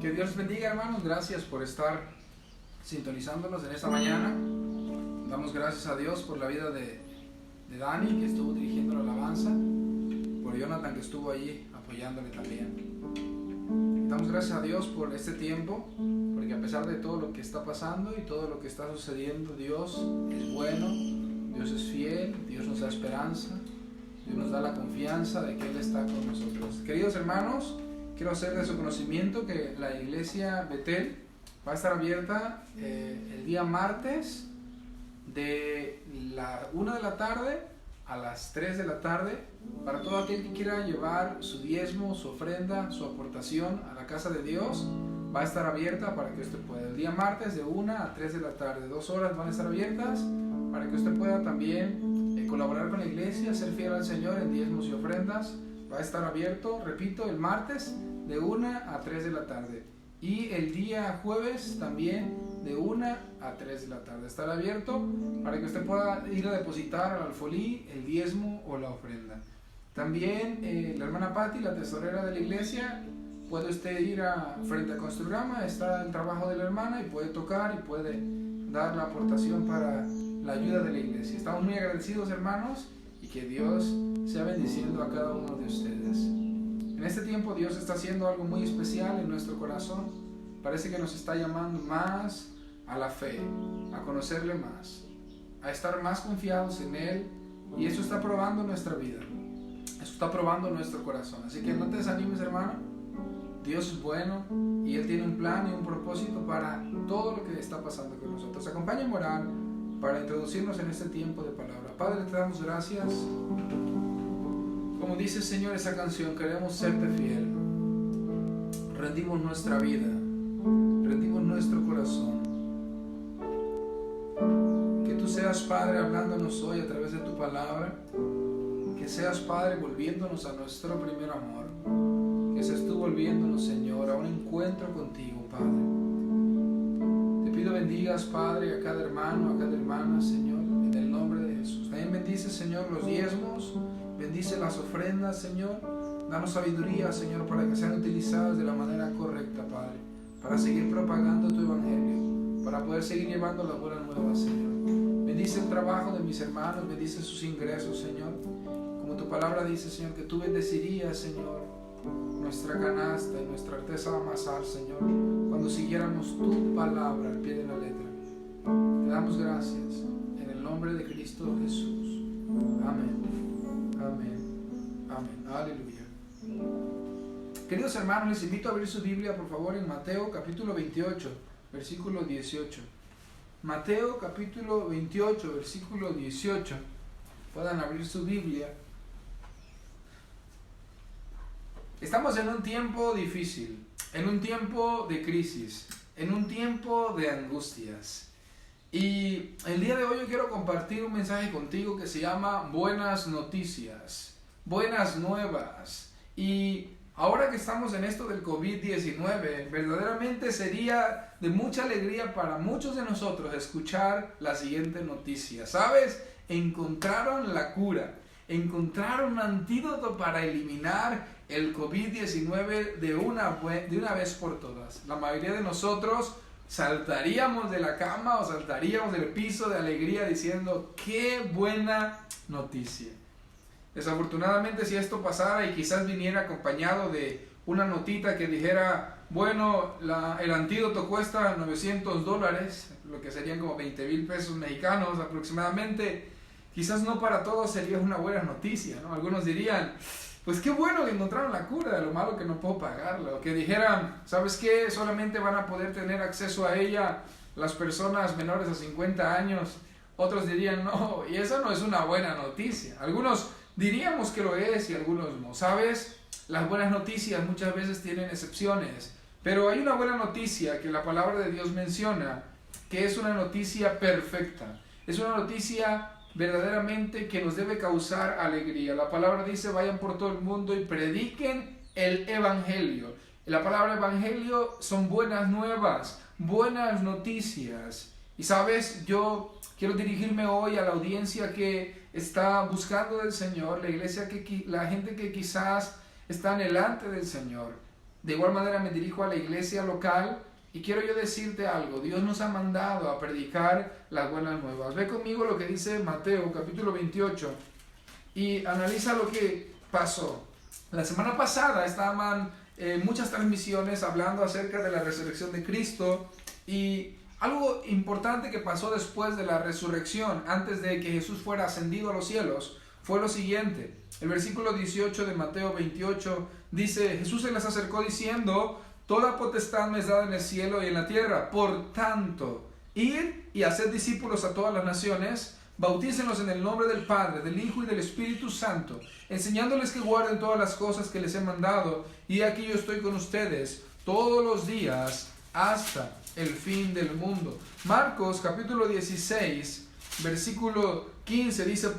Que Dios les bendiga, hermanos. Gracias por estar sintonizándonos en esta mañana. Damos gracias a Dios por la vida de Dani, que estuvo dirigiendo la alabanza, por Jonathan, que estuvo allí apoyándole también. Damos gracias a Dios por este tiempo, porque a pesar de todo lo que está pasando y todo lo que está sucediendo, Dios es bueno, Dios es fiel, Dios nos da esperanza, Dios nos da la confianza de que Él está con nosotros. Queridos hermanos, quiero hacer de su conocimiento que la iglesia Betel va a estar abierta el día martes de la 1 de la tarde a las 3 de la tarde para todo aquel que quiera llevar su diezmo, su ofrenda, su aportación a la casa de Dios. Va a estar abierta para que usted pueda. El día martes de 1 a 3 de la tarde, 2 horas van a estar abiertas para que usted pueda también colaborar con la iglesia, ser fiel al Señor en diezmos y ofrendas. Va a estar abierto, repito, el martes de 1 a 3 de la tarde. Y el día jueves también de 1 a 3 de la tarde. Estará abierto para que usted pueda ir a depositar al alfolí el diezmo o la ofrenda. También la hermana Patti, la tesorera de la iglesia, puede usted ir frente a Construgrama, está el trabajo de la hermana y puede tocar y puede dar la aportación para la ayuda de la iglesia. Estamos muy agradecidos, hermanos, y que Dios sea bendiciendo a cada uno de ustedes. En este tiempo Dios está haciendo algo muy especial en nuestro corazón. Parece que nos está llamando más a la fe, a conocerle más, a estar más confiados en Él, y eso está probando nuestra vida, eso está probando nuestro corazón. Así que no te desanimes, hermano. Dios es bueno y Él tiene un plan y un propósito para todo lo que está pasando con nosotros. Acompáñame a orar para introducirnos en este tiempo de palabra. Padre, te damos gracias. Como dice, Señor, esa canción, queremos serte fiel. Rendimos nuestra vida, rendimos nuestro corazón. Que tú seas, Padre, hablándonos hoy a través de tu palabra. Que seas, Padre, volviéndonos a nuestro primer amor. Que seas tú volviéndonos, Señor, a un encuentro contigo, Padre. Te pido bendigas, Padre, a cada hermano, a cada hermana, Señor, en el nombre de Jesús. También bendice, Señor, los diezmos. Bendice las ofrendas, Señor. Danos sabiduría, Señor, para que sean utilizadas de la manera correcta, Padre, para seguir propagando tu evangelio, para poder seguir llevando la buena nueva, Señor. Bendice el trabajo de mis hermanos, bendice sus ingresos, Señor. Como tu palabra dice, Señor, que tú bendecirías, Señor, nuestra canasta y nuestra artesa de amasar, Señor, cuando siguiéramos tu palabra al pie de la letra. Te damos gracias en el nombre de Cristo Jesús. Amén. Amén, amén, aleluya. Queridos hermanos, les invito a abrir su Biblia, por favor, en Mateo capítulo 28, versículo 18. Mateo capítulo 28, versículo 18. Puedan abrir su Biblia. Estamos en un tiempo difícil, en un tiempo de crisis, en un tiempo de angustias. Y el día de hoy yo quiero compartir un mensaje contigo que se llama Buenas Noticias, Buenas Nuevas. Y ahora que estamos en esto del COVID-19, verdaderamente sería de mucha alegría para muchos de nosotros escuchar la siguiente noticia. ¿Sabes? Encontraron la cura, encontraron un antídoto para eliminar el COVID-19 de una vez por todas. La mayoría de nosotros saltaríamos de la cama o saltaríamos del piso de alegría diciendo ¡qué buena noticia! Desafortunadamente, si esto pasara y quizás viniera acompañado de una notita que dijera, bueno, el antídoto cuesta $900, lo que serían como 20,000 pesos mexicanos aproximadamente, quizás no para todos sería una buena noticia, ¿no? Algunos dirían, pues qué bueno que encontraron la cura, de lo malo que no puedo pagarla. O que dijeran, ¿sabes qué? Solamente van a poder tener acceso a ella las personas menores a 50 años. Otros dirían, no, y esa no es una buena noticia. Algunos diríamos que lo es y algunos no. ¿Sabes? Las buenas noticias muchas veces tienen excepciones. Pero hay una buena noticia que la palabra de Dios menciona, que es una noticia perfecta. Es una noticia verdaderamente que nos debe causar alegría. La palabra dice, vayan por todo el mundo y prediquen el evangelio. La palabra evangelio son buenas nuevas, buenas noticias. Y sabes, yo quiero dirigirme hoy a la audiencia que está buscando del Señor, la iglesia, la gente que quizás está anhelante del Señor. De igual manera me dirijo a la iglesia local y quiero yo decirte algo. Dios nos ha mandado a predicar las buenas nuevas. Ve conmigo lo que dice Mateo capítulo 28 y analiza lo que pasó. La semana pasada estaban muchas transmisiones hablando acerca de la resurrección de Cristo, y algo importante que pasó después de la resurrección, antes de que Jesús fuera ascendido a los cielos, fue lo siguiente. El versículo 18 de Mateo 28 dice: Jesús se les acercó diciendo: toda potestad me es dada en el cielo y en la tierra. Por tanto, id y haced discípulos a todas las naciones, bautícenlos en el nombre del Padre, del Hijo y del Espíritu Santo, enseñándoles que guarden todas las cosas que les he mandado, y aquí yo estoy con ustedes todos los días hasta el fin del mundo. Marcos capítulo 16, versículo 15 dice: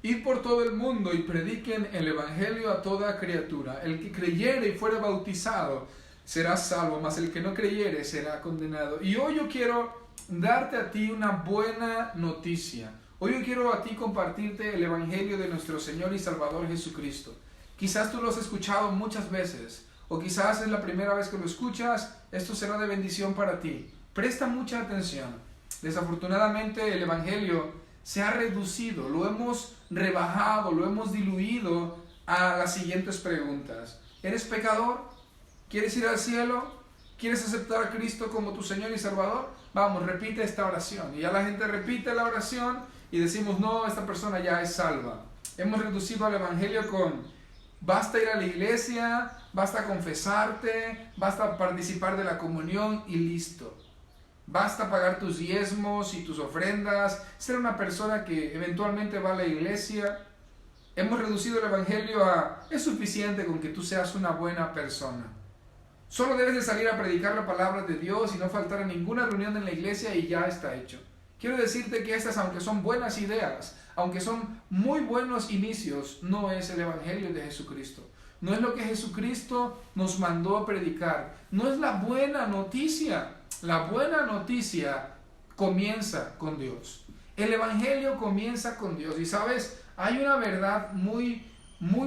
id por todo el mundo y prediquen el evangelio a toda criatura. El que creyere y fuere bautizado será salvo, mas el que no creyere será condenado. Y hoy yo quiero darte a ti una buena noticia. Hoy yo quiero a ti compartirte el evangelio de nuestro Señor y Salvador Jesucristo. Quizás tú lo has escuchado muchas veces, o quizás es la primera vez que lo escuchas. Esto será de bendición para ti. Presta mucha atención. Desafortunadamente el evangelio se ha reducido, lo hemos rebajado, lo hemos diluido a las siguientes preguntas. ¿Eres pecador? ¿Quieres ir al cielo? ¿Quieres aceptar a Cristo como tu Señor y Salvador? Vamos, repite esta oración. Y ya la gente repite la oración y decimos: no, esta persona ya es salva. Hemos reducido al evangelio con: basta ir a la iglesia, basta confesarte, basta participar de la comunión y listo. Basta pagar tus diezmos y tus ofrendas, ser una persona que eventualmente va a la iglesia. Hemos reducido el evangelio a: es suficiente con que tú seas una buena persona. Solo debes de salir a predicar la palabra de Dios y no faltar a ninguna reunión en la iglesia y ya está hecho. Quiero decirte que estas, aunque son buenas ideas, aunque son muy buenos inicios, no es el evangelio de Jesucristo. No es lo que Jesucristo nos mandó a predicar. No es la buena noticia. La buena noticia comienza con Dios. El evangelio comienza con Dios. Y sabes, hay una verdad muy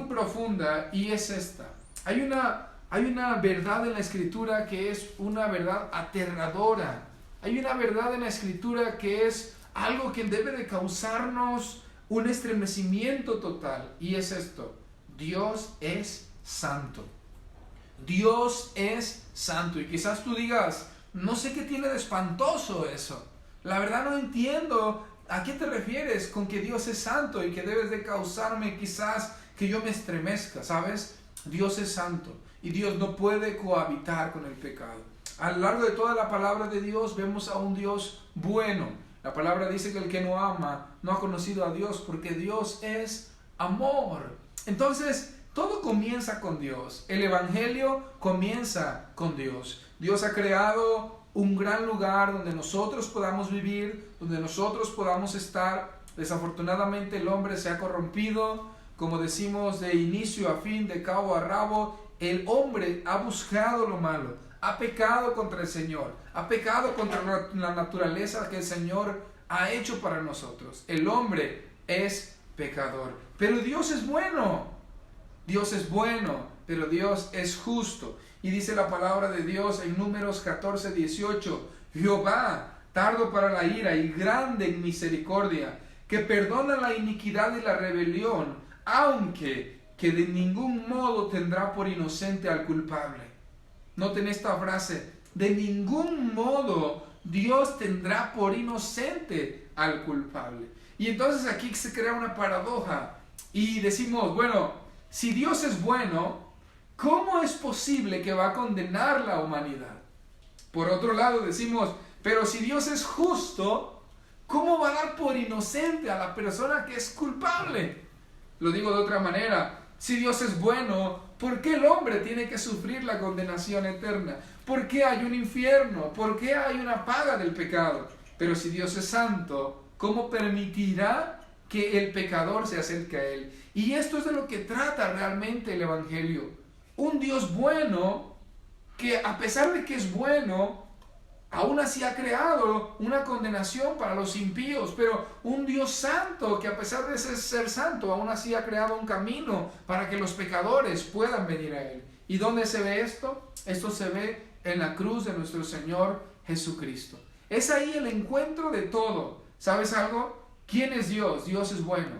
profunda, y es esta. Hay una verdad en la Escritura que es una verdad aterradora. Hay una verdad en la Escritura que es algo que debe de causarnos un estremecimiento total, y es esto: Dios es santo. Dios es santo. Y quizás tú digas: no sé qué tiene de espantoso eso. La verdad no entiendo a qué te refieres con que Dios es santo y que debes de causarme quizás que yo me estremezca. ¿Sabes? Dios es santo y Dios no puede cohabitar con el pecado. A lo largo de toda la palabra de Dios vemos a un Dios bueno. La palabra dice que el que no ama no ha conocido a Dios, porque Dios es amor. Entonces, todo comienza con Dios. El evangelio comienza con Dios. Dios ha creado un gran lugar donde nosotros podamos vivir, donde nosotros podamos estar. Desafortunadamente el hombre se ha corrompido. Como decimos, de inicio a fin, de cabo a rabo, el hombre ha buscado lo malo, ha pecado contra el Señor, ha pecado contra la naturaleza que el Señor ha hecho para nosotros. El hombre es pecador, pero Dios es bueno. Dios es bueno, pero Dios es justo. Y dice la palabra de Dios en Números 14:18: Jehová, tardo para la ira y grande en misericordia, que perdona la iniquidad y la rebelión, aunque que de ningún modo tendrá por inocente al culpable. Noten esta frase: de ningún modo Dios tendrá por inocente al culpable. Y entonces aquí se crea una paradoja y decimos: bueno, si Dios es bueno, ¿cómo es posible que va a condenar la humanidad? Por otro lado decimos: pero si Dios es justo, ¿cómo va a dar por inocente a la persona que es culpable? Lo digo de otra manera: si Dios es bueno, ¿por qué el hombre tiene que sufrir la condenación eterna? ¿Por qué hay un infierno? ¿Por qué hay una paga del pecado? Pero si Dios es santo, ¿cómo permitirá que el pecador se acerque a Él? Y esto es de lo que trata realmente el evangelio. Un Dios bueno que, a pesar de que es bueno, aún así ha creado una condenación para los impíos. Pero un Dios santo que, a pesar de ser santo, aún así ha creado un camino para que los pecadores puedan venir a Él. ¿Y dónde se ve esto? Esto se ve en la cruz de nuestro Señor Jesucristo. Es ahí el encuentro de todo. ¿Sabes algo? ¿Quién es Dios? Dios es bueno.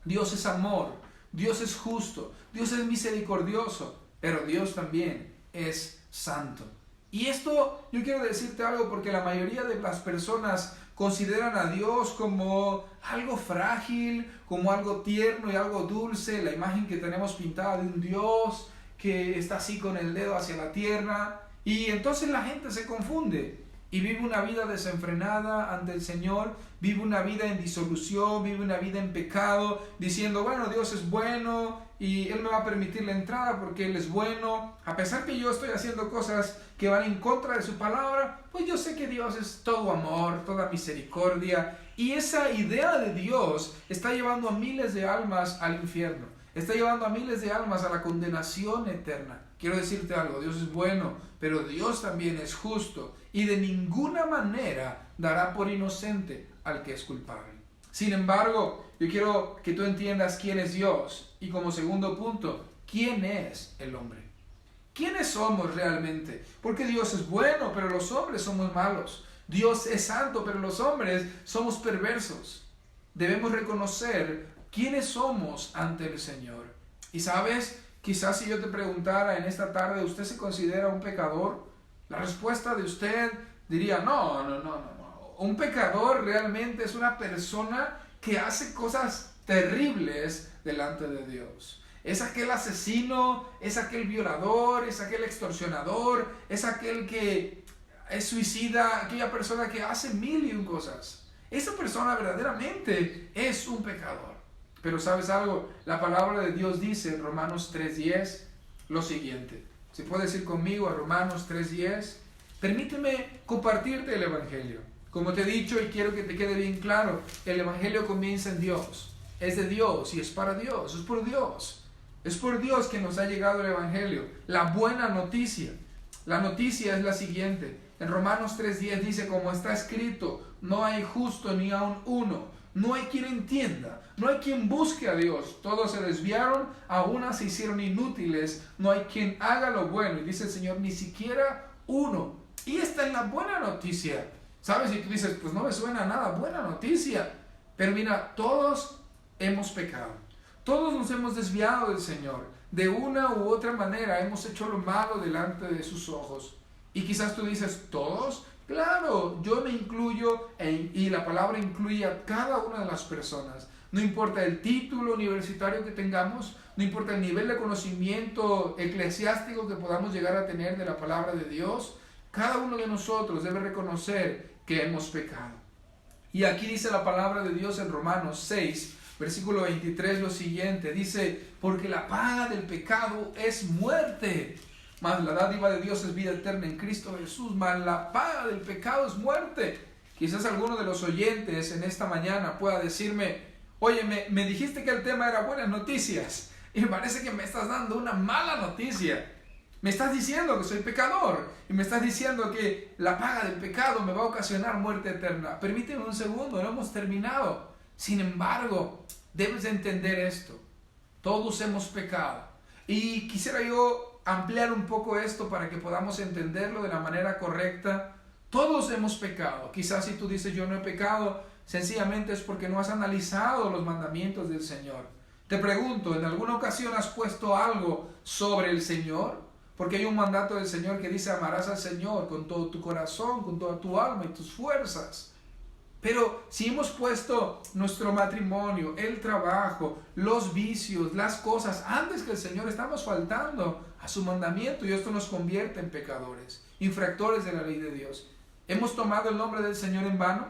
Dios es amor. Dios es justo. Dios es misericordioso. Pero Dios también es santo. Y esto yo quiero decirte algo porque la mayoría de las personas consideran a Dios como algo frágil, como algo tierno y algo dulce. La imagen que tenemos pintada de un Dios que está así con el dedo hacia la tierra. Y entonces la gente se confunde y vive una vida desenfrenada ante el Señor, vive una vida en disolución, vive una vida en pecado, diciendo, bueno, Dios es bueno y Él me va a permitir la entrada porque Él es bueno. A pesar que yo estoy haciendo cosas que van en contra de su palabra, pues yo sé que Dios es todo amor, toda misericordia. Y esa idea de Dios está llevando a miles de almas al infierno, está llevando a miles de almas a la condenación eterna. Quiero decirte algo, Dios es bueno, pero Dios también es justo y de ninguna manera dará por inocente al que es culpable. Sin embargo, yo quiero que tú entiendas quién es Dios y como segundo punto, quién es el hombre. ¿Quiénes somos realmente? Porque Dios es bueno, pero los hombres somos malos. Dios es santo, pero los hombres somos perversos. Debemos reconocer quiénes somos ante el Señor. Y sabes, quizás si yo te preguntara en esta tarde, ¿usted se considera un pecador? La respuesta de usted diría, no. Un pecador realmente es una persona que hace cosas terribles delante de Dios. Es aquel asesino, es aquel violador, es aquel extorsionador, es aquel que es suicida, aquella persona que hace mil y un cosas. Esa persona verdaderamente es un pecador. Pero ¿sabes algo? La palabra de Dios dice en Romanos 3:10 lo siguiente. Si puedes ir conmigo a Romanos 3:10, permíteme compartirte el Evangelio. Como te he dicho y quiero que te quede bien claro, el Evangelio comienza en Dios. Es de Dios y es para Dios, es por Dios. Es por Dios que nos ha llegado el Evangelio. La buena noticia. La noticia es la siguiente. En Romanos 3:10 dice, como está escrito, no hay justo ni aun uno. No hay quien entienda, no hay quien busque a Dios. Todos se desviaron, a una se hicieron inútiles. No hay quien haga lo bueno. Y dice el Señor, ni siquiera uno. Y esta es la buena noticia. ¿Sabes? Y tú dices, pues no me suena a nada buena noticia. Pero mira, todos hemos pecado. Todos nos hemos desviado del Señor. De una u otra manera hemos hecho lo malo delante de sus ojos. Y quizás tú dices, ¿todos? Claro, yo me incluyo y la palabra incluye a cada una de las personas. No importa el título universitario que tengamos, no importa el nivel de conocimiento eclesiástico que podamos llegar a tener de la palabra de Dios, cada uno de nosotros debe reconocer que hemos pecado. Y aquí dice la palabra de Dios en Romanos 6, versículo 23 lo siguiente, dice, porque la paga del pecado es muerte, mas la dádiva de Dios es vida eterna en Cristo Jesús. Mas la paga del pecado es muerte. Quizás alguno de los oyentes en esta mañana pueda decirme, oye, me dijiste que el tema era buenas noticias y me parece que me estás dando una mala noticia. Me estás diciendo que soy pecador y me estás diciendo que la paga del pecado me va a ocasionar muerte eterna. Permíteme un segundo, no hemos terminado. Sin embargo, debes de entender esto. Todos hemos pecado. Y quisiera yo ampliar un poco esto para que podamos entenderlo de la manera correcta. Todos hemos pecado. Quizás si tú dices yo no he pecado, sencillamente es porque no has analizado los mandamientos del Señor. Te pregunto, ¿en alguna ocasión has puesto algo sobre el Señor? Porque hay un mandato del Señor que dice amarás al Señor con todo tu corazón, con toda tu alma y tus fuerzas. Pero si hemos puesto nuestro matrimonio, el trabajo, los vicios, las cosas antes que el Señor, estamos faltando a su mandamiento y esto nos convierte en pecadores, infractores de la ley de Dios. ¿Hemos tomado el nombre del Señor en vano?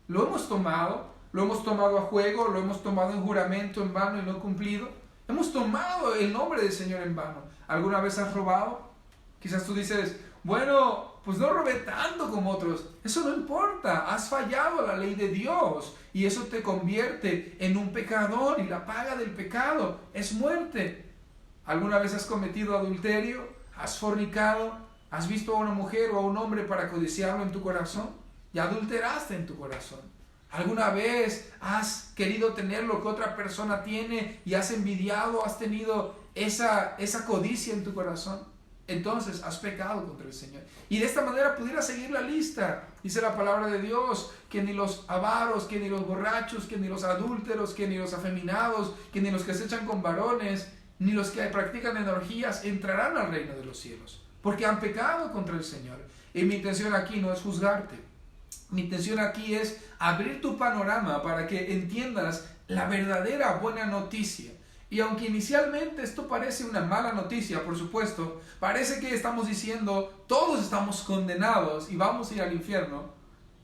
¿Lo hemos tomado a juego, lo hemos tomado en juramento en vano y no cumplido? Hemos tomado el nombre del Señor en vano. ¿Alguna vez has robado? Quizás tú dices, bueno, pues no robé tanto como otros. Eso no importa, has fallado a la ley de Dios y eso te convierte en un pecador y la paga del pecado es muerte. ¿Alguna vez has cometido adulterio? ¿Has fornicado? ¿Has visto a una mujer o a un hombre para codiciarlo en tu corazón? Ya adulteraste en tu corazón. ¿Alguna vez has querido tener lo que otra persona tiene y has envidiado, has tenido esa codicia en tu corazón? Entonces has pecado contra el Señor. Y de esta manera pudiera seguir la lista. Dice la palabra de Dios que ni los avaros, que ni los borrachos, que ni los adúlteros, que ni los afeminados, que ni los que se echan con varones, ni los que practican energías entrarán al reino de los cielos, porque han pecado contra el Señor. Y mi intención aquí no es juzgarte. Mi intención aquí es abrir tu panorama para que entiendas la verdadera buena noticia. Y aunque inicialmente esto parece una mala noticia, por supuesto, parece que estamos diciendo todos estamos condenados y vamos a ir al infierno.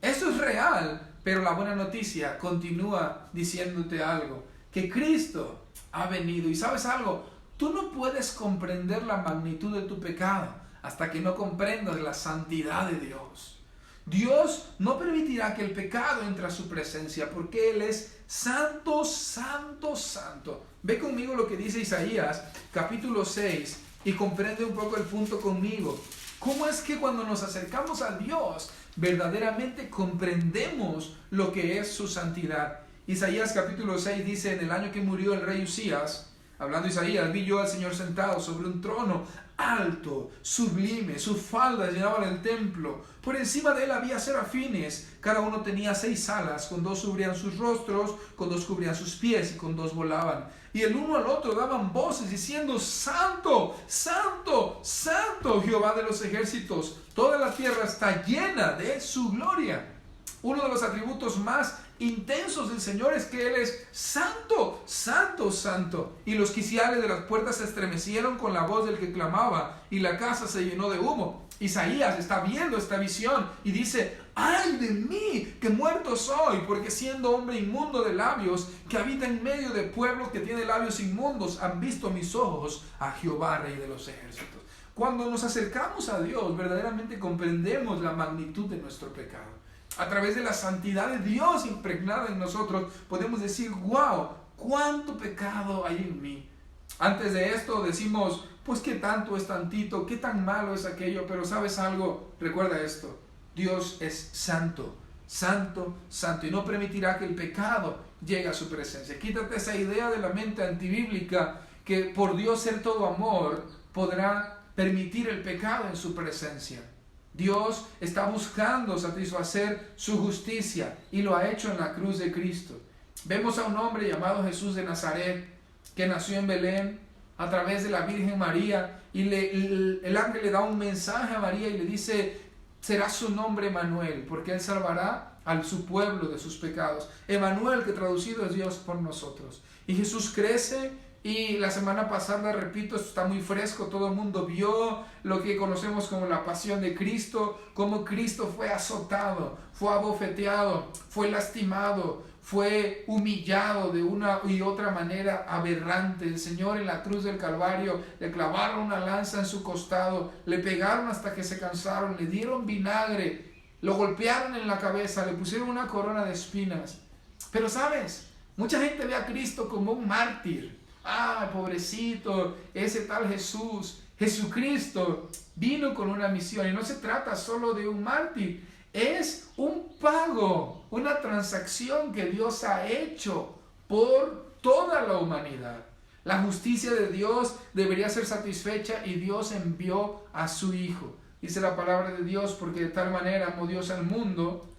Eso es real, pero la buena noticia continúa diciéndote algo, que Cristo ha venido. Y ¿sabes algo? Tú no puedes comprender la magnitud de tu pecado hasta que no comprendas la santidad de Dios. Dios no permitirá que el pecado entre a su presencia, porque Él es santo, santo, santo. Ve conmigo lo que dice Isaías, capítulo 6, y comprende un poco el punto conmigo. ¿Cómo es que cuando nos acercamos a Dios, verdaderamente comprendemos lo que es su santidad? Isaías capítulo 6 dice: en el año que murió el rey Usías, hablando Isaías, vi yo al Señor sentado sobre un trono alto, sublime, sus faldas llenaban el templo. Por encima de él había serafines, cada uno tenía 6 alas, con 2 cubrían sus rostros, con 2 cubrían sus pies y con 2 volaban. Y el uno al otro daban voces diciendo: Santo, Santo, Santo, Jehová de los ejércitos, toda la tierra está llena de su gloria. Uno de los atributos más intensos del Señor es que Él es santo, santo, santo. Y los quiciales de las puertas se estremecieron con la voz del que clamaba, y la casa se llenó de humo. Isaías está viendo esta visión y dice: ¡ay de mí, que muerto soy! Porque siendo hombre inmundo de labios, que habita en medio de pueblos que tiene labios inmundos, han visto mis ojos a Jehová, Rey de los ejércitos. Cuando nos acercamos a Dios, verdaderamente comprendemos la magnitud de nuestro pecado. A través de la santidad de Dios impregnada en nosotros, podemos decir: wow, cuánto pecado hay en mí. Antes de esto decimos: pues qué tanto es tantito, qué tan malo es aquello. Pero ¿sabes algo? Recuerda esto: Dios es santo, santo, santo, y no permitirá que el pecado llegue a su presencia. Quítate esa idea de la mente antibíblica que por Dios ser todo amor podrá permitir el pecado en su presencia. Dios está buscando satisfacer su justicia y lo ha hecho en la cruz de Cristo. Vemos a un hombre llamado Jesús de Nazaret, que nació en Belén a través de la Virgen María, y el ángel le da un mensaje a María y le dice: será su nombre Emanuel, porque Él salvará a su pueblo de sus pecados. Emanuel, que traducido es Dios por nosotros. Y Jesús crece. Y la semana pasada, repito, esto está muy fresco, todo el mundo vio lo que conocemos como la pasión de Cristo, cómo Cristo fue azotado, fue abofeteado, fue lastimado, fue humillado de una y otra manera aberrante. El Señor en la cruz del Calvario le clavaron una lanza en su costado, le pegaron hasta que se cansaron, le dieron vinagre, lo golpearon en la cabeza, le pusieron una corona de espinas. Pero ¿sabes? Mucha gente ve a Cristo como un mártir. Ah, pobrecito, ese tal Jesús. Jesucristo vino con una misión, y no se trata solo de un mártir, es un pago, una transacción que Dios ha hecho por toda la humanidad. La justicia de Dios debería ser satisfecha, y Dios envió a su Hijo. Dice la palabra de Dios: porque de tal manera amó Dios al mundo,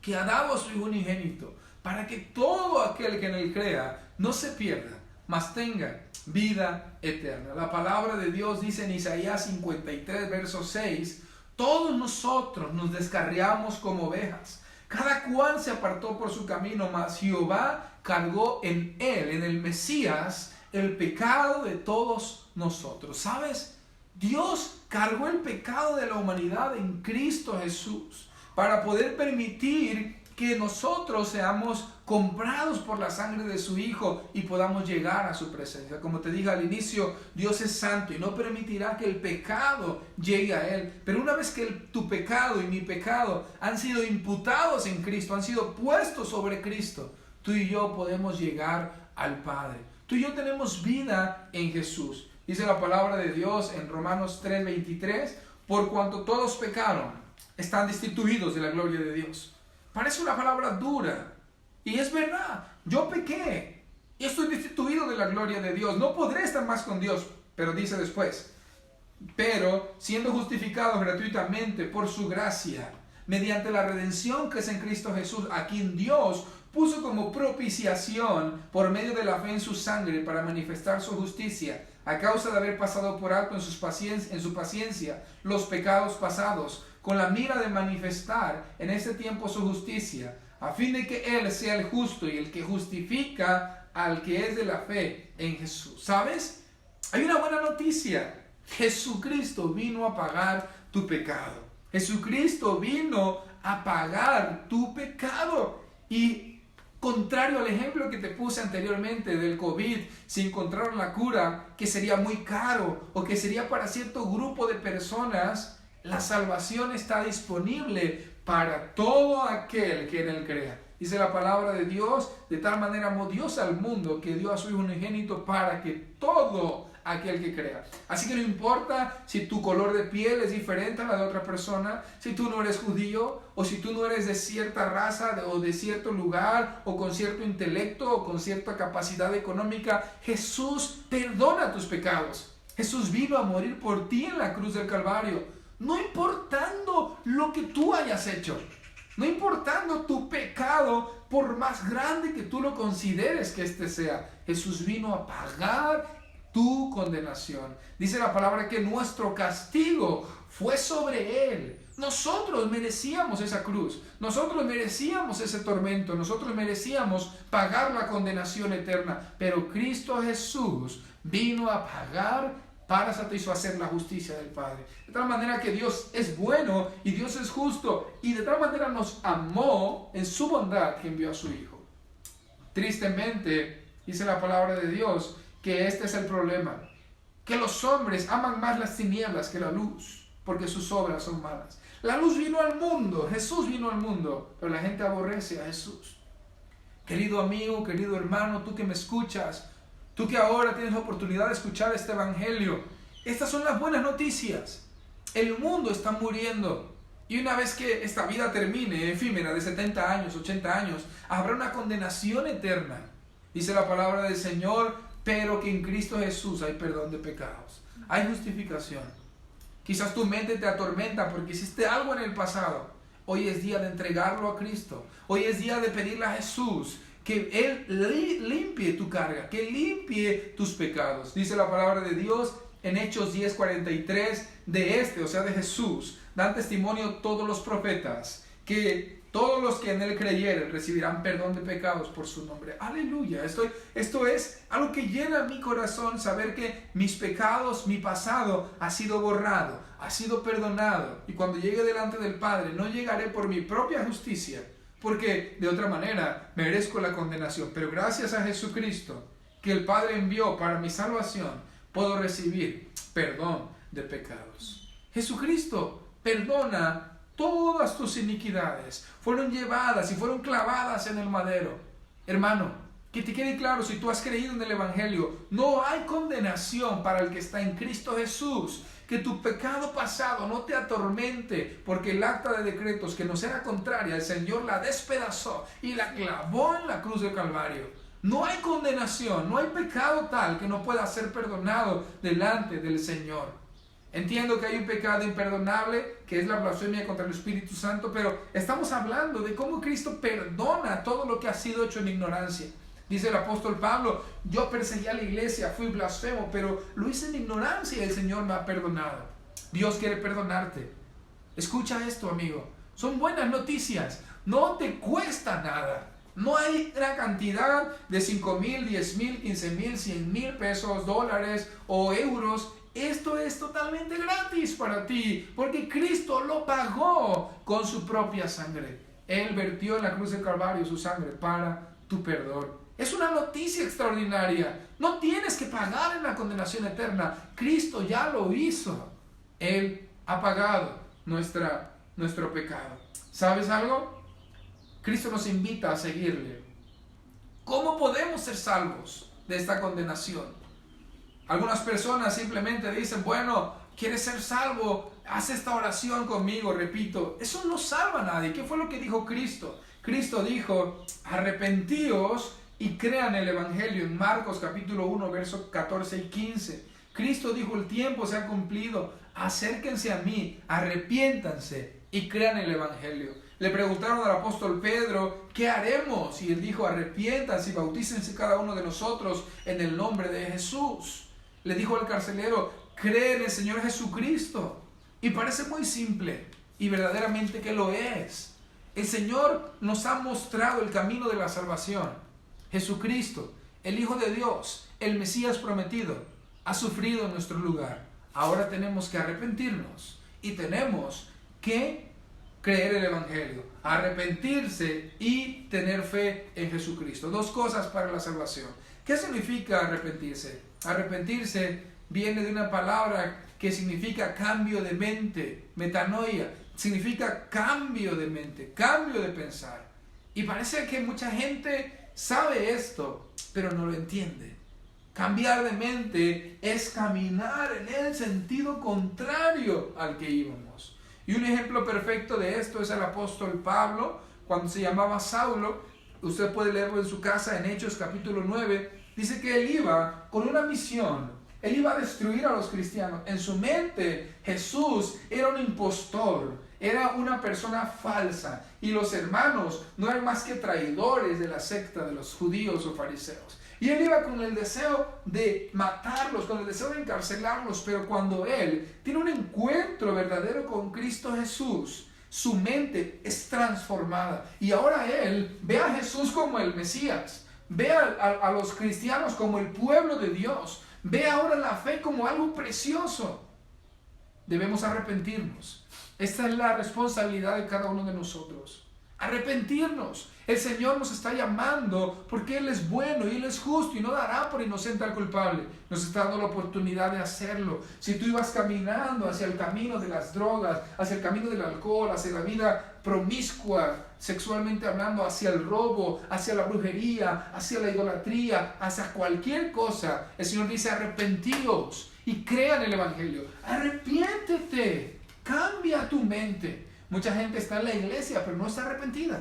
que ha dado a su Hijo unigénito, para que todo aquel que en Él crea no se pierda, mas tenga vida eterna. La palabra de Dios dice en Isaías 53, verso 6: todos nosotros nos descarriamos como ovejas, cada cual se apartó por su camino, mas Jehová cargó en él, en el Mesías, el pecado de todos nosotros. ¿Sabes? Dios cargó el pecado de la humanidad en Cristo Jesús, para poder permitir que nosotros seamos comprados por la sangre de su Hijo y podamos llegar a su presencia. Como te dije al inicio, Dios es santo y no permitirá que el pecado llegue a Él. Pero una vez que tu pecado y mi pecado han sido imputados en Cristo, han sido puestos sobre Cristo, tú y yo podemos llegar al Padre. Tú y yo tenemos vida en Jesús. Dice la palabra de Dios en Romanos 3:23: por cuanto todos pecaron, están destituidos de la gloria de Dios. Parece una palabra dura, Y es verdad, yo pequé y estoy destituido de la gloria de Dios. No podré estar más con Dios. Pero dice después, pero siendo justificados gratuitamente por su gracia, mediante la redención que es en Cristo Jesús, a quien Dios puso como propiciación por medio de la fe en su sangre para manifestar su justicia, a causa de haber pasado por alto en su paciencia los pecados pasados, con la mira de manifestar en este tiempo su justicia, a fin de que Él sea el justo y el que justifica al que es de la fe en Jesús. ¿Sabes? Hay una buena noticia. Jesucristo vino a pagar tu pecado. Jesucristo vino a pagar tu pecado. Y contrario al ejemplo que te puse anteriormente del COVID, si encontraron la cura, que sería muy caro o que sería para cierto grupo de personas, la salvación está disponible para todo aquel que en Él crea. Dice la palabra de Dios, de tal manera amó Dios al mundo que dio a su Hijo unigénito para que todo aquel que crea. Así que no importa si tu color de piel es diferente a la de otra persona, si tú no eres judío o si tú no eres de cierta raza o de cierto lugar o con cierto intelecto o con cierta capacidad económica, Jesús perdona tus pecados. Jesús vino a morir por ti en la cruz del Calvario, no importando lo que tú hayas hecho. No importando tu pecado, por más grande que tú lo consideres que este sea, Jesús vino a pagar tu condenación. Dice la palabra que nuestro castigo fue sobre Él. Nosotros merecíamos esa cruz, nosotros merecíamos ese tormento, nosotros merecíamos pagar la condenación eterna, pero Cristo Jesús vino a pagar para satisfacer la justicia del Padre. De tal manera que Dios es bueno y Dios es justo, y de tal manera nos amó en su bondad que envió a su Hijo. Tristemente, dice la palabra de Dios, que este es el problema, que los hombres aman más las tinieblas que la luz, porque sus obras son malas. La luz vino al mundo, Jesús vino al mundo, pero la gente aborrece a Jesús. Querido amigo, querido hermano, tú que me escuchas, tú que ahora tienes la oportunidad de escuchar este evangelio, estas son las buenas noticias. El mundo está muriendo. Y una vez que esta vida termine, efímera, de 70 años, 80 años, habrá una condenación eterna. Dice la palabra del Señor, pero que en Cristo Jesús hay perdón de pecados, hay justificación. Quizás tu mente te atormenta porque hiciste algo en el pasado. Hoy es día de entregarlo a Cristo. Hoy es día de pedirle a Jesús que Él limpie tu carga, que limpie tus pecados. Dice la palabra de Dios en Hechos 10:43, o sea de Jesús, dan testimonio todos los profetas, que todos los que en Él creyeren recibirán perdón de pecados por su nombre. Aleluya. Esto es algo que llena mi corazón, saber que mis pecados, mi pasado ha sido borrado, ha sido perdonado. Y cuando llegue delante del Padre, no llegaré por mi propia justicia, porque de otra manera merezco la condenación. Pero gracias a Jesucristo, que el Padre envió para mi salvación, puedo recibir perdón de pecados. Jesucristo perdona todas tus iniquidades. Fueron llevadas y fueron clavadas en el madero. Hermano, que te quede claro, si tú has creído en el Evangelio, no hay condenación para el que está en Cristo Jesús. Que tu pecado pasado no te atormente, porque el acta de decretos que nos era contraria, el Señor la despedazó y la clavó en la cruz del Calvario. No hay condenación, no hay pecado tal que no pueda ser perdonado delante del Señor. Entiendo que hay un pecado imperdonable, que es la blasfemia contra el Espíritu Santo, pero estamos hablando de cómo Cristo perdona todo lo que ha sido hecho en ignorancia. Dice el apóstol Pablo, yo perseguí a la iglesia, fui blasfemo, pero lo hice en ignorancia y el Señor me ha perdonado. Dios quiere perdonarte. Escucha esto, amigo. Son buenas noticias. No te cuesta nada. No hay una cantidad de 5,000, 10,000, 15,000, 100,000 pesos, dólares o euros. Esto es totalmente gratis para ti, porque Cristo lo pagó con su propia sangre. Él vertió en la cruz del Calvario su sangre para tu perdón. Es una noticia extraordinaria. No tienes que pagar en la condenación eterna. Cristo ya lo hizo. Él ha pagado nuestro pecado. ¿Sabes algo? Cristo nos invita a seguirle. ¿Cómo podemos ser salvos de esta condenación? Algunas personas simplemente dicen, bueno, ¿quieres ser salvo? Haz esta oración conmigo, repito. Eso no salva a nadie. ¿Qué fue lo que dijo Cristo? Cristo dijo, arrepentíos y crean el Evangelio en Marcos capítulo 1, versos 14 y 15. Cristo dijo, el tiempo se ha cumplido, acérquense a mí, arrepiéntanse y crean el Evangelio. Le preguntaron al apóstol Pedro, ¿qué haremos? Y él dijo, arrepiéntanse y bautícense cada uno de nosotros en el nombre de Jesús. Le dijo al carcelero, cree en el Señor Jesucristo. Y parece muy simple, y verdaderamente que lo es. El Señor nos ha mostrado el camino de la salvación. Jesucristo, el Hijo de Dios, el Mesías prometido, ha sufrido en nuestro lugar. Ahora tenemos que arrepentirnos y tenemos que creer el Evangelio, arrepentirse y tener fe en Jesucristo. Dos cosas para la salvación. ¿Qué significa arrepentirse? Arrepentirse viene de una palabra que significa cambio de mente, metanoia, significa cambio de mente, cambio de pensar. Y parece que mucha gente sabe esto, pero no lo entiende. Cambiar de mente es caminar en el sentido contrario al que íbamos. Y un ejemplo perfecto de esto es el apóstol Pablo, cuando se llamaba Saulo. Usted puede leerlo en su casa en Hechos capítulo 9. Dice que él iba con una misión. Él iba a destruir a los cristianos. En su mente, Jesús era un impostor, era una persona falsa. Y los hermanos no eran más que traidores de la secta de los judíos o fariseos. Y él iba con el deseo de matarlos, con el deseo de encarcelarlos. Pero cuando él tiene un encuentro verdadero con Cristo Jesús, su mente es transformada. Y ahora él ve a Jesús como el Mesías. Ve a los cristianos como el pueblo de Dios. Ve ahora la fe como algo precioso. Debemos arrepentirnos. Esta es la responsabilidad de cada uno de nosotros. Arrepentirnos. El Señor nos está llamando porque Él es bueno y Él es justo y no dará por inocente al culpable. Nos está dando la oportunidad de hacerlo. Si tú ibas caminando hacia el camino de las drogas, hacia el camino del alcohol, hacia la vida promiscua, sexualmente hablando, hacia el robo, hacia la brujería, hacia la idolatría, hacia cualquier cosa, el Señor dice, arrepentíos y crean el Evangelio. Arrepiéntete, cambia tu mente. Mucha gente está en la iglesia, pero no está arrepentida.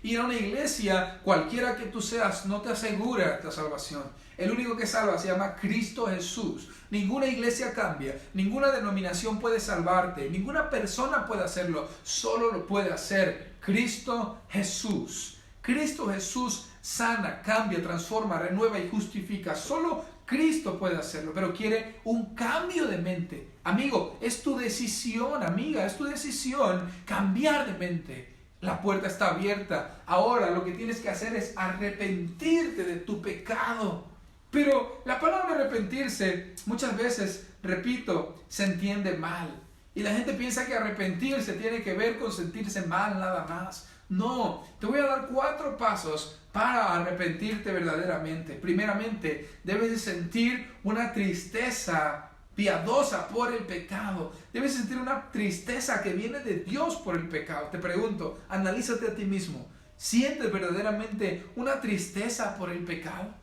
Ir a una iglesia, cualquiera que tú seas, no te asegura la salvación. El único que salva se llama Cristo Jesús. Ninguna iglesia cambia, ninguna denominación puede salvarte, ninguna persona puede hacerlo, solo lo puede hacer Cristo Jesús. Cristo Jesús sana, cambia, transforma, renueva y justifica. Solo Cristo puede hacerlo, pero quiere un cambio de mente. Amigo, es tu decisión, amiga, es tu decisión cambiar de mente. La puerta está abierta. Ahora lo que tienes que hacer es arrepentirte de tu pecado. Pero la palabra arrepentirse muchas veces, repito, se entiende mal. Y la gente piensa que arrepentirse tiene que ver con sentirse mal nada más. No, te voy a dar 4 pasos para arrepentirte verdaderamente. Primeramente, debes de sentir una tristeza piadosa por el pecado. Debes sentir una tristeza que viene de Dios por el pecado. Te pregunto, analízate a ti mismo. ¿Sientes verdaderamente una tristeza por el pecado?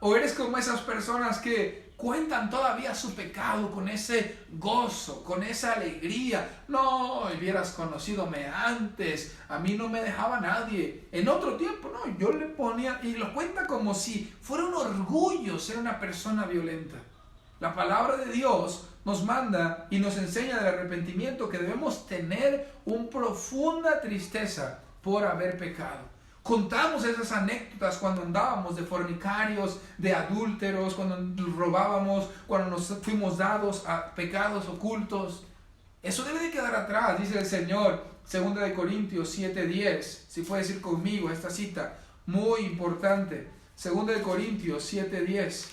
¿O eres como esas personas que cuentan todavía su pecado con ese gozo, con esa alegría? No, hubieras conocido antes, a mí no me dejaba nadie. En otro tiempo, no, yo le ponía, y lo cuenta como si fuera un orgullo ser una persona violenta. La palabra de Dios nos manda y nos enseña del arrepentimiento que debemos tener una profunda tristeza por haber pecado. Contamos esas anécdotas cuando andábamos de fornicarios, de adúlteros, cuando robábamos, cuando nos fuimos dados a pecados ocultos. Eso debe de quedar atrás, dice el Señor, 2 Corintios 7:10. Si puedes ir conmigo a esta cita, muy importante. 2 Corintios 7:10.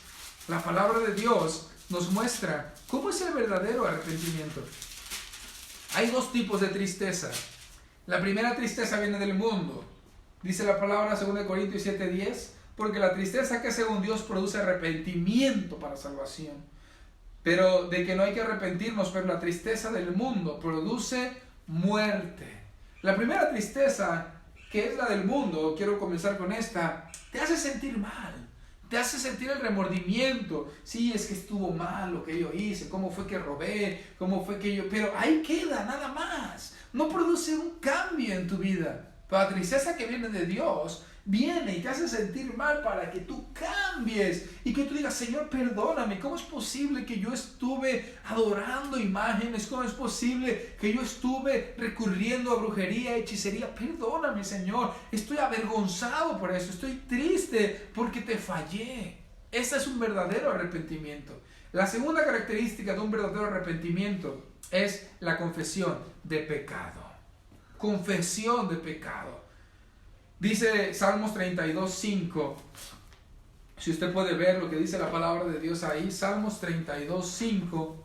La palabra de Dios nos muestra cómo es el verdadero arrepentimiento. Hay 2 tipos de tristeza. La primera tristeza viene del mundo. Dice la palabra 2 Corintios 7:10, porque la tristeza que según Dios produce arrepentimiento para salvación. Pero de que no hay que arrepentirnos, pero la tristeza del mundo produce muerte. La primera tristeza, que es la del mundo, quiero comenzar con esta, te hace sentir mal. Te hace sentir el remordimiento. Sí, es que estuvo mal lo que yo hice. ¿Cómo fue que robé? ¿Cómo fue que yo...? Pero ahí queda, nada más. No produce un cambio en tu vida. Pero la tristeza que viene de Dios viene y te hace sentir mal para que tú cambies y que tú digas, Señor, perdóname. ¿Cómo es posible que yo estuve adorando imágenes? ¿Cómo es posible que yo estuve recurriendo a brujería, hechicería? Perdóname, Señor. Estoy avergonzado por eso. Estoy triste porque te fallé. Ese es un verdadero arrepentimiento. La segunda característica de un verdadero arrepentimiento es la confesión de pecado. Confesión de pecado. Dice Salmos 32:5. Si usted puede ver lo que dice la palabra de Dios ahí, Salmos 32:5.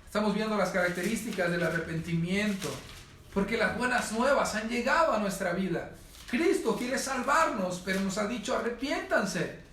Estamos viendo las características del arrepentimiento, porque las buenas nuevas han llegado a nuestra vida. Cristo quiere salvarnos, pero nos ha dicho arrepiéntanse.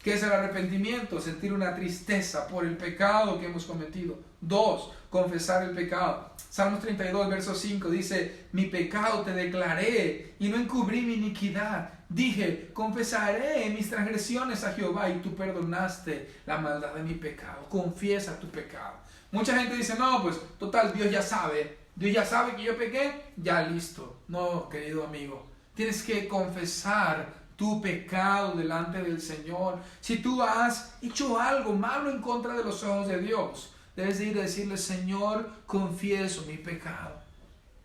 ¿Qué es el arrepentimiento? Sentir una tristeza por el pecado que hemos cometido. 2. Confesar el pecado. Salmos 32, verso 5 dice, mi pecado te declaré y no encubrí mi iniquidad. Dije, confesaré mis transgresiones a Jehová y tú perdonaste la maldad de mi pecado. Confiesa tu pecado. Mucha gente dice, no, pues total, Dios ya sabe que yo pequé, ya listo. No, querido amigo, tienes que confesar tu pecado delante del Señor. Si tú has hecho algo malo en contra de los ojos de Dios, debes de ir a decirle, Señor, confieso mi pecado.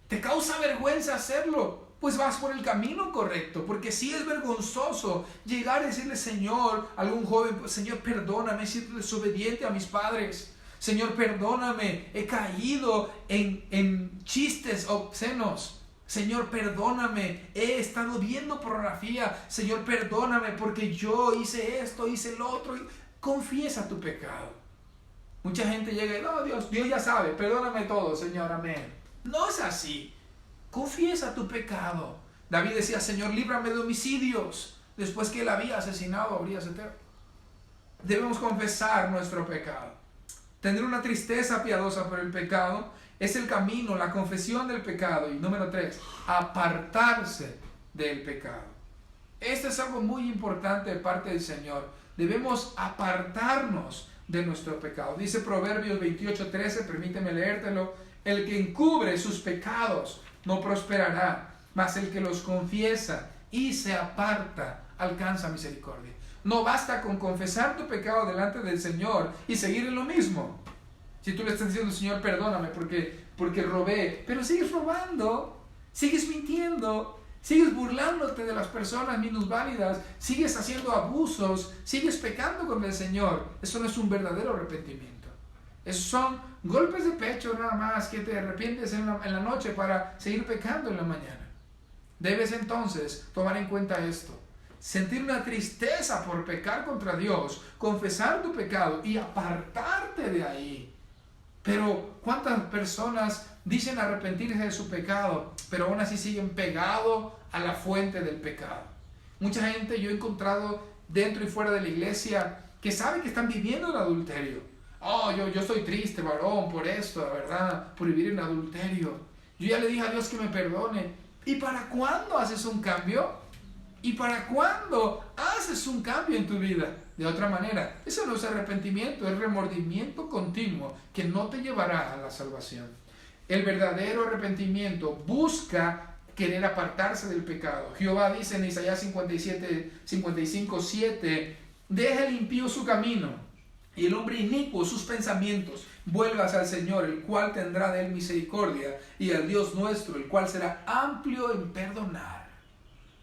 ¿Te causa vergüenza hacerlo? Pues vas por el camino correcto, porque sí es vergonzoso llegar a decirle, Señor, a algún joven, pues, Señor, perdóname, he sido desobediente a mis padres. Señor, perdóname, he caído en chistes obscenos. Señor, perdóname, he estado viendo pornografía. Señor, perdóname porque yo hice esto, hice lo otro. Confiesa tu pecado. Mucha gente llega y, no, Dios ya sabe, perdóname todo, Señor, amén. No es así. Confiesa tu pecado. David decía, Señor, líbrame de homicidios. Después que él había asesinado a Urías Eteo. Debemos confesar nuestro pecado. Tener una tristeza piadosa por el pecado es el camino, la confesión del pecado. Y número 3, apartarse del pecado. Esto es algo muy importante de parte del Señor. Debemos apartarnos de nuestro pecado. Dice Proverbios 28:13, permíteme leértelo. El que encubre sus pecados no prosperará, mas el que los confiesa y se aparta alcanza misericordia. No basta con confesar tu pecado delante del Señor y seguir en lo mismo. Si tú le estás diciendo, Señor, perdóname porque robé, pero sigues robando, sigues mintiendo, sigues burlándote de las personas minusválidas, sigues haciendo abusos, sigues pecando con el Señor. Eso no es un verdadero arrepentimiento. Esos son golpes de pecho nada más, que te arrepientes en la noche para seguir pecando en la mañana. Debes entonces tomar en cuenta esto. Sentir una tristeza por pecar contra Dios, confesar tu pecado y apartarte de ahí. Pero ¿cuántas personas dicen arrepentirse de su pecado, pero aún así siguen pegados a la fuente del pecado? Mucha gente yo he encontrado dentro y fuera de la iglesia que sabe que están viviendo en adulterio. Oh, yo estoy triste, varón, por esto, la verdad, por vivir en adulterio. Yo ya le dije a Dios que me perdone. ¿Y para cuándo haces un cambio? ¿Y para cuándo haces un cambio en tu vida? De otra manera, eso no es arrepentimiento, es remordimiento continuo que no te llevará a la salvación. El verdadero arrepentimiento busca querer apartarse del pecado. Jehová dice en Isaías 55:7, deja el impío su camino y el hombre inicuo sus pensamientos. Vuelvas al Señor, el cual tendrá de él misericordia, y al Dios nuestro, el cual será amplio en perdonar.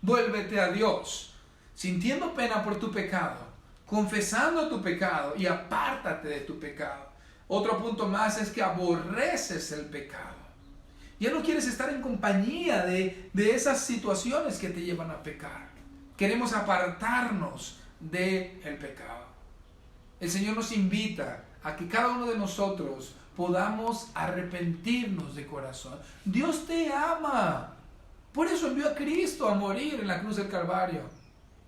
Vuélvete a Dios, sintiendo pena por tu pecado, confesando tu pecado y apártate de tu pecado. Otro punto más es que aborreces el pecado. Ya no quieres estar en compañía de esas situaciones que te llevan a pecar. Queremos apartarnos del pecado. El Señor nos invita a que cada uno de nosotros podamos arrepentirnos de corazón. Dios te ama. Por eso envió a Cristo a morir en la cruz del Calvario.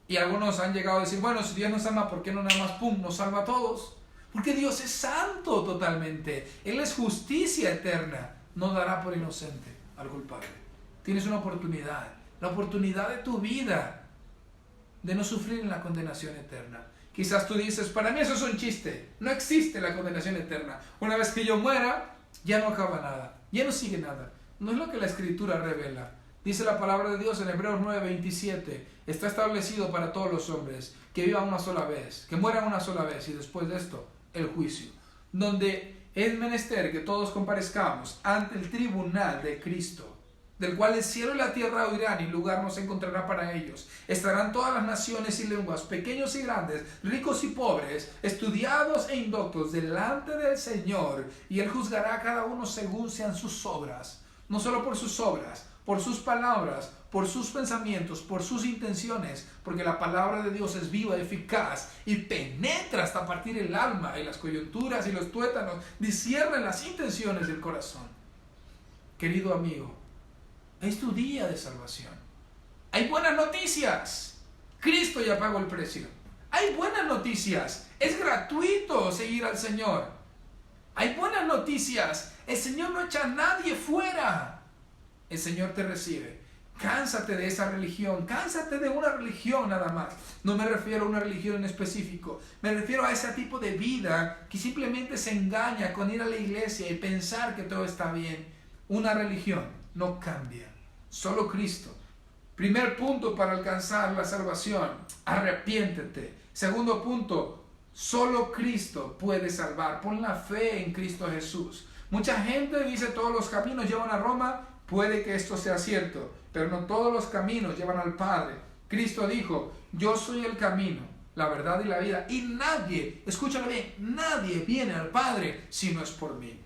Y algunos han llegado a decir, bueno, si Dios nos ama, ¿por qué no nada más, nos salva a todos? Porque Dios es santo totalmente. Él es justicia eterna. No dará por inocente al culpable. Tienes una oportunidad, la oportunidad de tu vida, de no sufrir en la condenación eterna. Quizás tú dices, para mí eso es un chiste. No existe la condenación eterna. Una vez que yo muera, ya no acaba nada. Ya no sigue nada. No es lo que la Escritura revela. Dice la palabra de Dios en Hebreos 9:27, está establecido para todos los hombres que vivan una sola vez, que mueran una sola vez y después de esto el juicio, donde es menester que todos comparezcamos ante el tribunal de Cristo, del cual el cielo y la tierra oirán y lugar no se encontrará para ellos. Estarán todas las naciones y lenguas, pequeños y grandes, ricos y pobres, estudiados e indoctos delante del Señor, y Él juzgará a cada uno según sean sus obras, no solo por sus obras, por sus palabras, por sus pensamientos, por sus intenciones, porque la palabra de Dios es viva, eficaz y penetra hasta partir el alma y las coyunturas y los tuétanos, disciernen las intenciones del corazón. Querido amigo, es tu día de salvación. Hay buenas noticias. Cristo ya pagó el precio. Hay buenas noticias. Es gratuito seguir al Señor. Hay buenas noticias. El Señor no echa a nadie fuera. El Señor te recibe. Cánsate de esa religión. Cánsate de una religión nada más. No me refiero a una religión en específico. Me refiero a ese tipo de vida que simplemente se engaña con ir a la iglesia y pensar que todo está bien. Una religión no cambia. Solo Cristo. Primer punto para alcanzar la salvación: arrepiéntete. Segundo punto: solo Cristo puede salvar. Pon la fe en Cristo Jesús. Mucha gente dice todos los caminos llevan a Roma. Puede que esto sea cierto, pero no todos los caminos llevan al Padre. Cristo dijo: yo soy el camino, la verdad y la vida, y nadie, escúchalo bien, nadie viene al Padre si no es por mí.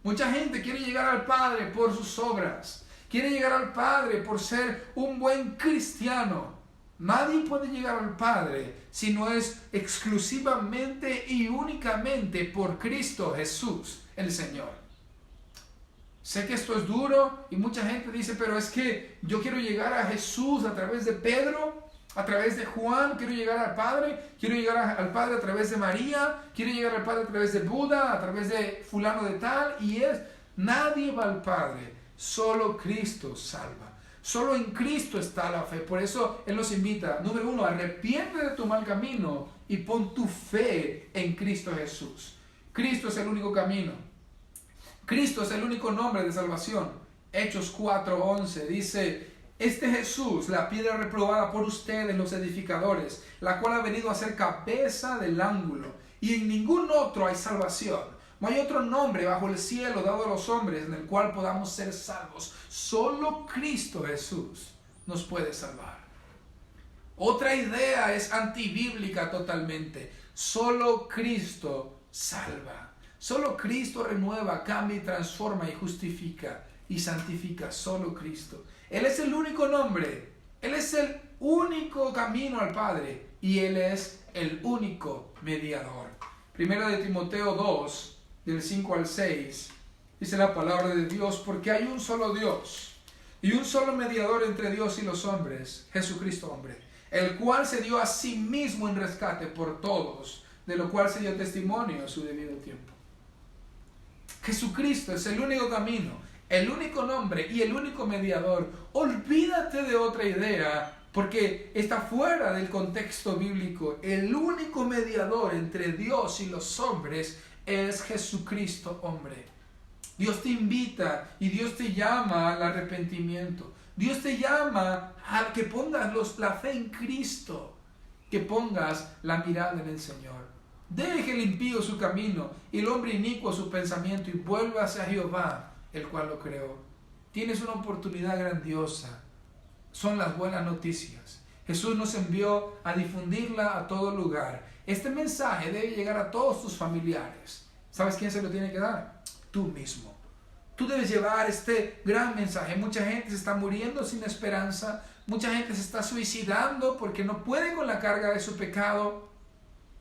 Mucha gente quiere llegar al Padre por sus obras, quiere llegar al Padre por ser un buen cristiano. Nadie puede llegar al Padre si no es exclusivamente y únicamente por Cristo Jesús, el Señor. Sé que esto es duro y mucha gente dice, pero es que yo quiero llegar a Jesús a través de Pedro, a través de Juan, quiero llegar al Padre, quiero llegar al Padre a través de María, quiero llegar al Padre a través de Buda, a través de fulano de tal, nadie va al Padre, solo Cristo salva. Solo en Cristo está la fe. Por eso Él nos invita, número 1, arrepiéntete de tu mal camino y pon tu fe en Cristo Jesús. Cristo es el único camino. Cristo es el único nombre de salvación. Hechos 4:11 dice: este Jesús, la piedra reprobada por ustedes los edificadores, la cual ha venido a ser cabeza del ángulo, y en ningún otro hay salvación. No hay otro nombre bajo el cielo dado a los hombres en el cual podamos ser salvos. Solo Cristo Jesús nos puede salvar. Otra idea es antibíblica totalmente. Solo Cristo salva. Solo Cristo renueva, cambia y transforma y justifica y santifica. Solo Cristo. Él es el único nombre. Él es el único camino al Padre. Y Él es el único mediador. Primero de Timoteo 2, del 5 al 6, dice la palabra de Dios: porque hay un solo Dios y un solo mediador entre Dios y los hombres, Jesucristo hombre, el cual se dio a sí mismo en rescate por todos, de lo cual se dio testimonio a su debido tiempo. Jesucristo es el único camino, el único nombre y el único mediador. Olvídate de otra idea, porque está fuera del contexto bíblico. El único mediador entre Dios y los hombres es Jesucristo hombre. Dios te invita y Dios te llama al arrepentimiento. Dios te llama a que pongas la fe en Cristo, que pongas la mirada en el Señor. Deje el impío su camino y el hombre inicuo su pensamiento y vuelva hacia Jehová, el cual lo creó. Tienes una oportunidad grandiosa. Son las buenas noticias. Jesús nos envió a difundirla a todo lugar. Este mensaje debe llegar a todos tus familiares. ¿Sabes quién se lo tiene que dar? Tú mismo. Tú debes llevar este gran mensaje. Mucha gente se está muriendo sin esperanza. Mucha gente se está suicidando porque no puede con la carga de su pecado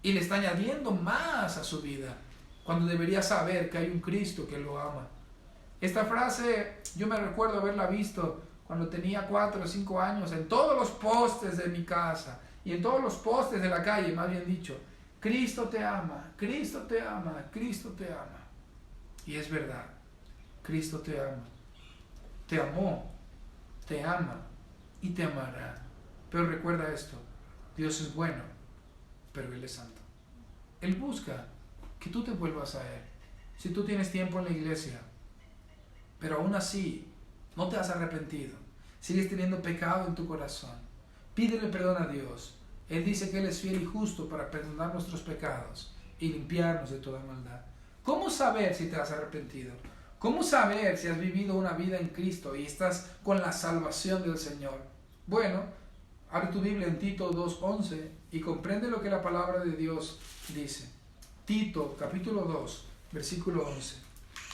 y le está añadiendo más a su vida, cuando debería saber que hay un Cristo que lo ama. Esta frase yo me recuerdo haberla visto cuando tenía 4 o 5 años en todos los postes de mi casa y en todos los postes de la calle, más bien dicho: Cristo te ama, Cristo te ama, Cristo te ama. Y es verdad, Cristo te ama, te amó, te ama y te amará. Pero recuerda esto: Dios es bueno, pero Él es santo. Él busca que tú te vuelvas a Él. Si tú tienes tiempo en la iglesia, pero aún así no te has arrepentido, sigues teniendo pecado en tu corazón, pídele perdón a Dios. Él dice que Él es fiel y justo para perdonar nuestros pecados y limpiarnos de toda maldad. ¿Cómo saber si te has arrepentido? ¿Cómo saber si has vivido una vida en Cristo y estás con la salvación del Señor? Bueno, abre tu Biblia en Tito 2:11 y comprende lo que la palabra de Dios dice. Tito capítulo 2, versículo 11.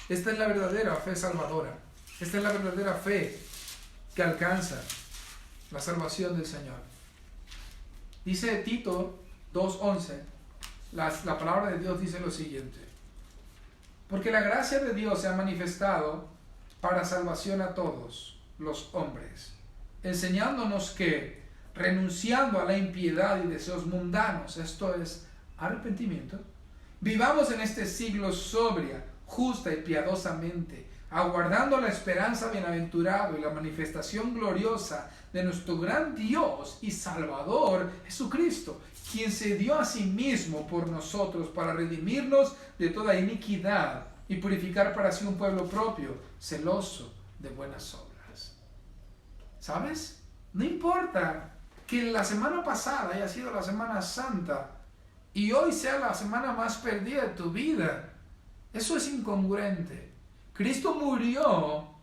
Esta es la verdadera fe salvadora. Esta es la verdadera fe que alcanza la salvación del Señor. Dice Tito 2:11, la palabra de Dios dice lo siguiente: porque la gracia de Dios se ha manifestado para salvación a todos los hombres, enseñándonos que, renunciando a la impiedad y deseos mundanos, esto es arrepentimiento, vivamos en este siglo sobria, justa y piadosamente, aguardando la esperanza bienaventurada y la manifestación gloriosa de nuestro gran Dios y Salvador Jesucristo, quien se dio a sí mismo por nosotros para redimirnos de toda iniquidad y purificar para sí un pueblo propio, celoso de buenas obras. ¿Sabes? No importa que la semana pasada haya sido la Semana Santa y hoy sea la semana más perdida de tu vida. Eso es incongruente. Cristo murió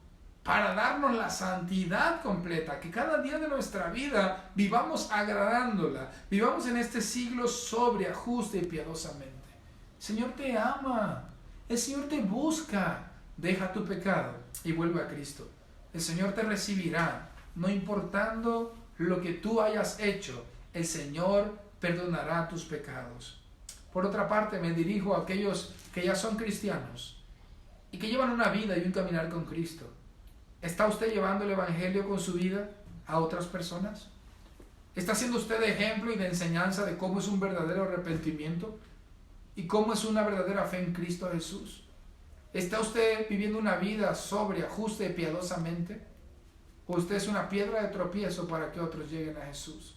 para darnos la santidad completa, que cada día de nuestra vida vivamos agradándola, vivamos en este siglo sobria, justa y piadosamente. El Señor te ama, el Señor te busca. Deja tu pecado y vuelve a Cristo. El Señor te recibirá, no importando lo que tú hayas hecho. El Señor perdonará tus pecados. Por otra parte, me dirijo a aquellos que ya son cristianos y que llevan una vida y un caminar con Cristo. ¿Está usted llevando el Evangelio con su vida a otras personas? ¿Está siendo usted de ejemplo y de enseñanza de cómo es un verdadero arrepentimiento y cómo es una verdadera fe en Cristo Jesús? ¿Está usted viviendo una vida sobria, justa y piadosamente? ¿O usted es una piedra de tropiezo para que otros lleguen a Jesús?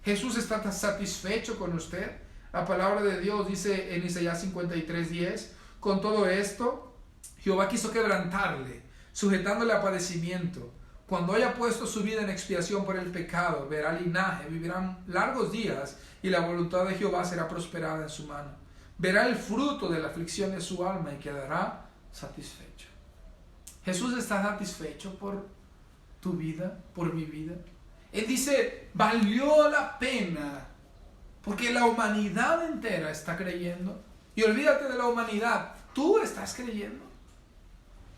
¿Jesús está satisfecho con usted? La palabra de Dios dice en Isaías 53:10, con todo esto, Jehová quiso quebrantarle, sujetándole a padecimiento. Cuando haya puesto su vida en expiación por el pecado, verá linaje, vivirán largos días, y la voluntad de Jehová será prosperada en su mano. Verá el fruto de la aflicción de su alma y quedará satisfecho. Jesús está satisfecho por tu vida, por mi vida. Él dice, valió la pena, porque la humanidad entera está creyendo. Y olvídate de la humanidad, tú estás creyendo.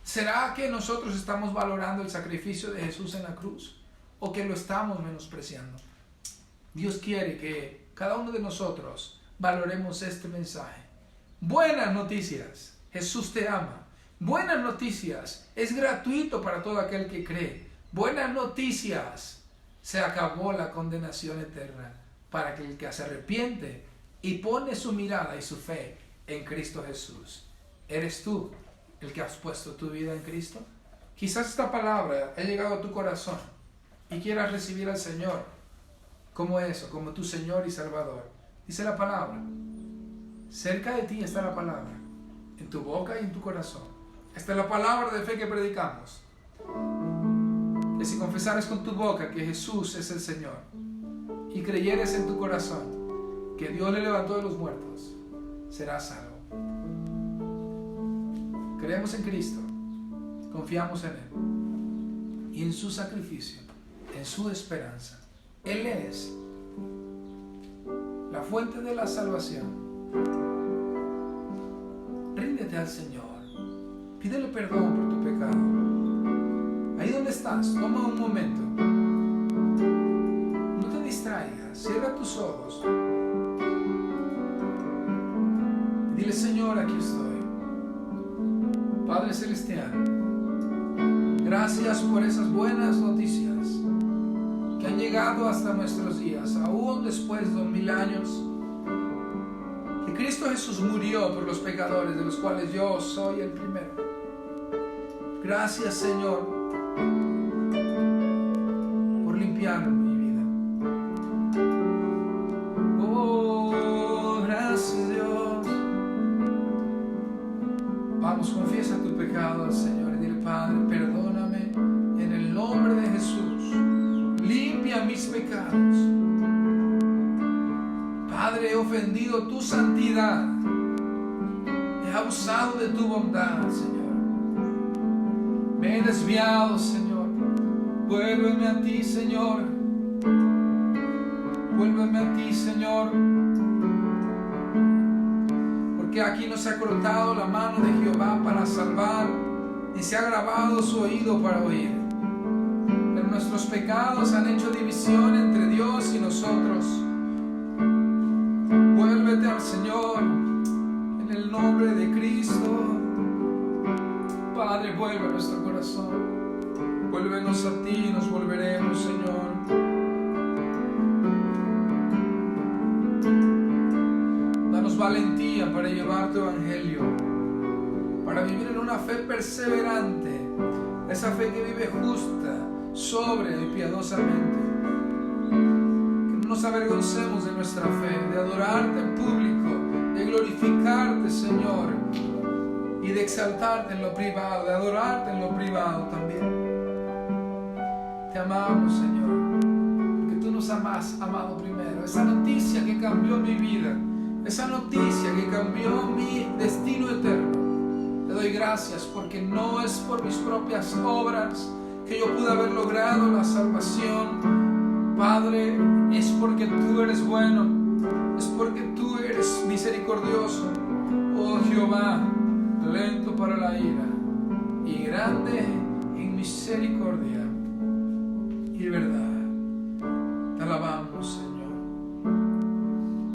¿Será que nosotros estamos valorando el sacrificio de Jesús en la cruz o que lo estamos menospreciando? Dios quiere que cada uno de nosotros valoremos este mensaje. Buenas noticias, Jesús te ama. Buenas noticias, es gratuito para todo aquel que cree. Buenas noticias, se acabó la condenación eterna para que el que se arrepiente y pone su mirada y su fe en Cristo Jesús. ¿Eres tú el que has puesto tu vida en Cristo? Quizás esta palabra ha llegado a tu corazón y quieras recibir al Señor como eso, como tu Señor y Salvador. Dice la palabra, cerca de ti está la palabra, en tu boca y en tu corazón. Esta es la palabra de fe que predicamos. Que si confesares con tu boca que Jesús es el Señor y creyeres en tu corazón que Dios le levantó de los muertos, serás salvo. Creemos en Cristo, confiamos en Él y en su sacrificio, en su esperanza. Él es la fuente de la salvación. Ríndete al Señor, pídele perdón por tu pecado. Ahí donde estás, toma un momento, no te distraigas, cierra tus ojos y dile, Señor, aquí estoy. Padre Celestial, gracias por esas buenas noticias que han llegado hasta nuestros días, aún después de 2000 años, que Cristo Jesús murió por los pecadores, de los cuales yo soy el primero. Gracias, Señor, por limpiar mi vida. Oh, gracias, Dios. Vamos, confiesa tu pecado al Señor y dile, Padre, perdóname en el nombre de Jesús. mis pecados. Padre, he ofendido tu santidad. He abusado de tu bondad, Señor. Me he desviado, Señor. Vuélveme a ti, Señor. Vuélveme a ti, Señor. Porque aquí no se ha cortado la mano de Jehová para salvar, ni se ha agravado su oído para oír. Pero nuestros pecados han hecho división entre Dios y nosotros. Vuélvete al Señor en el nombre de Cristo. Padre, vuelve a nuestro corazón. Vuélvenos a ti y nos volveremos, Señor. Danos valentía para llevar tu evangelio, para vivir en una fe perseverante, esa fe que vive justa, sobria y piadosamente. Que no nos avergoncemos de nuestra fe, de adorarte en público, de glorificarte, Señor, y de exaltarte en lo privado, de adorarte en lo privado también. Te amamos, Señor, porque tú nos has amado primero. Esa noticia que cambió mi vida, esa noticia que cambió mi destino eterno, te doy gracias porque no es por mis propias obras que yo pude haber logrado la salvación. Padre, es porque tú eres bueno, es porque tú eres misericordioso. Oh Jehová, lento para la ira y grande en misericordia y verdad.